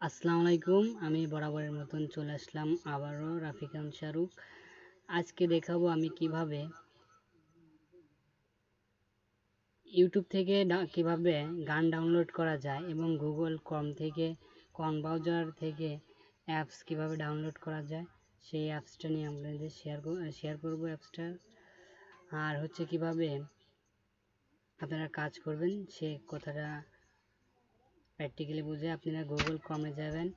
আসসালামু আলাইকুম। আমি বরাবরের মতন চলে আসলাম আবারও রাফি খান শাহরুখ। আজকে দেখাবো আমি কিভাবে ইউটিউব থেকে কিভাবে গান ডাউনলোড করা যায় এবং গুগল ক্রোম থেকে ব্রাউজার থেকে অ্যাপস কিভাবে ডাউনলোড করা যায় সেই অ্যাপসটা নিয়ে আপনাদের শেয়ার করব অ্যাপসটা। আর হচ্ছে কিভাবে আপনারা কাজ করবেন সেই কথাটা প্র্যাকটিক্যালি বুঝে আপনারা গুগল ক্রোমে যাবেন,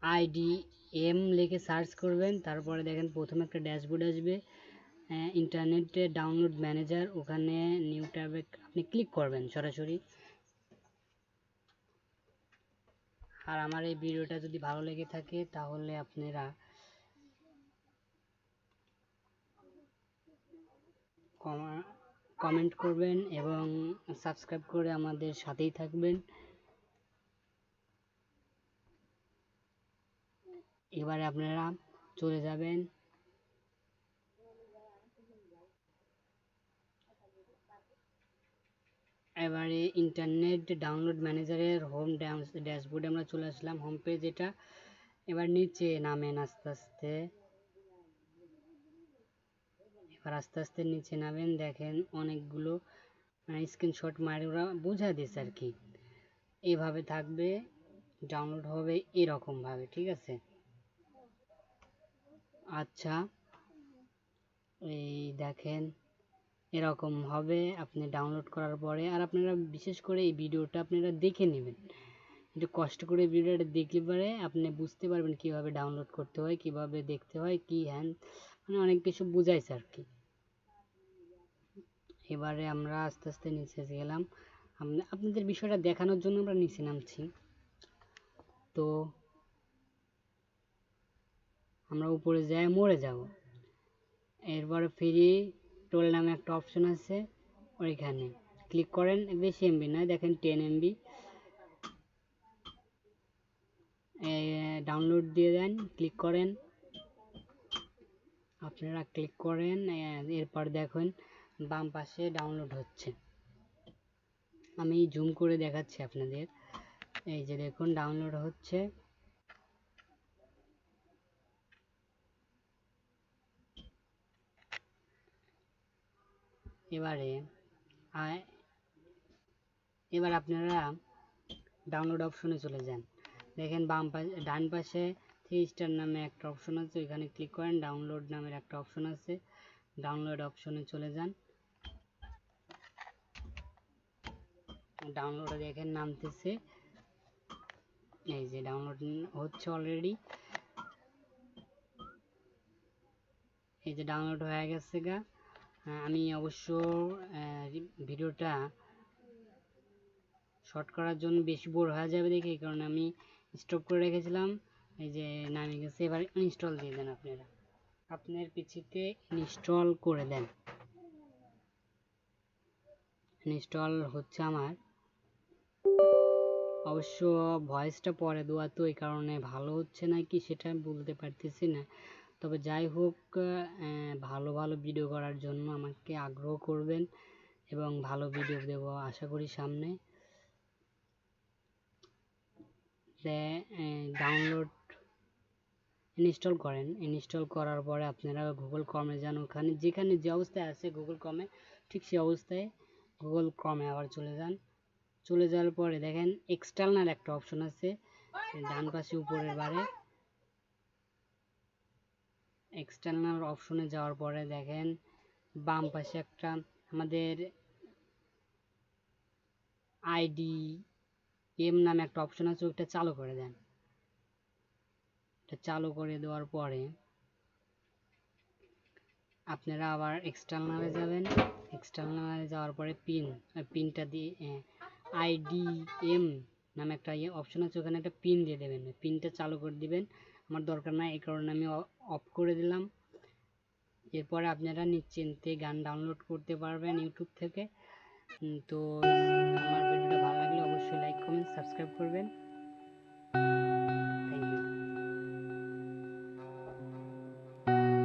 IDM লিখে সার্চ করবেন। তারপরে দেখেন প্রথমে একটা ড্যাশবোর্ড আসবে, ইন্টারনেটে ডাউনলোড ম্যানেজার, ওখানে নিউ ট্যাবে আপনি ক্লিক করবেন সরাসরি। আর আমার এই ভিডিওটা যদি ভালো লেগে থাকে তাহলে আপনারা কমেন্ট করবেন এবং সাবস্ক্রাইব করে আমাদের সাথেই থাকবেন। এবারে আপনারা চলে যাবেন এবারে ইন্টারনেট ডাউনলোড ম্যানেজারের হোম ড্যাশবোর্ডে আমরা চলে আসলাম, হোম পেজ এটা। এবার নিচে নামেন আস্তে আস্তে, এবার আস্তে আস্তে নিচে নামেন। দেখেন অনেকগুলো স্ক্রিনশট মারে ওরা বোঝা দিচ্ছে আর কি, এইভাবে থাকবে, ডাউনলোড হবে এরকম ভাবে, ঠিক আছে। আচ্ছা, এই দেখেন এরকম হবে আপনি ডাউনলোড করার পরে। আর আপনারা বিশেষ করে এই ভিডিওটা আপনারা দেখে নেবেন, একটু কষ্ট করে ভিডিওটা দেখলে পরে আপনি বুঝতে পারবেন কিভাবে ডাউনলোড করতে হয়, কিভাবে দেখতে হয়, কি হ্যান মানে অনেক কিছু বুঝাইছে আর কি। এবারে আমরা আস্তে আস্তে নিচে গেলাম, আপনাদের বিষয়টা দেখানোর জন্য আমরা নিচে নামছি। তো আমরা উপরে যাই মরে যাব। এরপরে ফ্রি টোল নামে একটা অপশন আছে, ওইখানে ক্লিক করেন। বেশি এমবি নয়, দেখেন 10 MB ডাউনলোড দিয়ে দেন, ক্লিক করেন। আপনারা ক্লিক করেন, এরপর দেখেন বাম পাশে ডাউনলোড হচ্ছে। আমি জুম করে দেখাচ্ছি আপনাদের, এই যে দেখুন ডাউনলোড হচ্ছে। এবারে এবার আপনারা ডাউনলোড অপশনে চলে যান। দেখেন বাম পাশে ডান পাশে 3 স্টার নামে একটা অপশন আছে, ওইখানে ক্লিক করেন। ডাউনলোড নামের একটা অপশন আছে, ডাউনলোড অপশনে চলে যান। ডাউনলোডে দেখেন নামতেছে, এই যে ডাউনলোড হচ্ছে অলরেডি, এই যে ডাউনলোড হয়ে গেছে গা। আমি অবশ্য ভিডিওটা শর্ট করার জন্য বেশি বোর হয়ে যাবে দেখে এই কারণে আমি স্টপ করে রেখেছিলাম। এই যে নামে গেছে, এবার ইনস্টল দিয়ে দেন। আপনারা আপনার পিসিতে ইনস্টল করে দেন। ইনস্টল হচ্ছে আমার, অবশ্য ভয়েসটা পরে দেওয়া তো এই কারণে ভালো হচ্ছে না কি সেটা বলতে পারতেছি না। তবে যাই হোক, ভালো ভালো ভিডিও করার জন্য আমাকে আগ্রহ করবেন এবং ভালো ভিডিও দেব আশা করি সামনে। ডাউনলোড ইনস্টল করেন, ইনস্টল করার পরে আপনারা গুগল ক্রমে যান, ওখানে যেখানে যে অবস্থায় আছে গুগল ক্রমে ঠিক সেই অবস্থায় গুগল ক্রমে আবার চলে যান। চলে যাওয়ার পরে দেখেন এক্সটার্নাল একটা অপশন আছে ডান পাশে উপরের বারে। এক্সটার্নাল অপশনে যাওয়ার পরে দেখেন বাম পাশে একটা আমাদের IDM নামে একটা অপশন আছে, ওইটা চালু করে দেন। এটা চালু করে দেওয়ার পরে আপনারা আবার এক্সটার্নালে যাবেন। এক্সটার্নালে যাওয়ার পরে পিনটা দিয়ে IDM নামে একটা অপশন আছে, ওখানে একটা পিন দিয়ে দেবেন, পিনটা চালু করে দিবেন। আমার দরকার নাই এই কারণে আমি অফ করে দিলাম। এরপরে আপনারা নিশ্চিন্তে গান ডাউনলোড করতে পারবেন ইউটিউব থেকে। তো আমার ভিডিওটা ভালো লাগলে অবশ্যই লাইক কমেন্ট সাবস্ক্রাইব করবেন।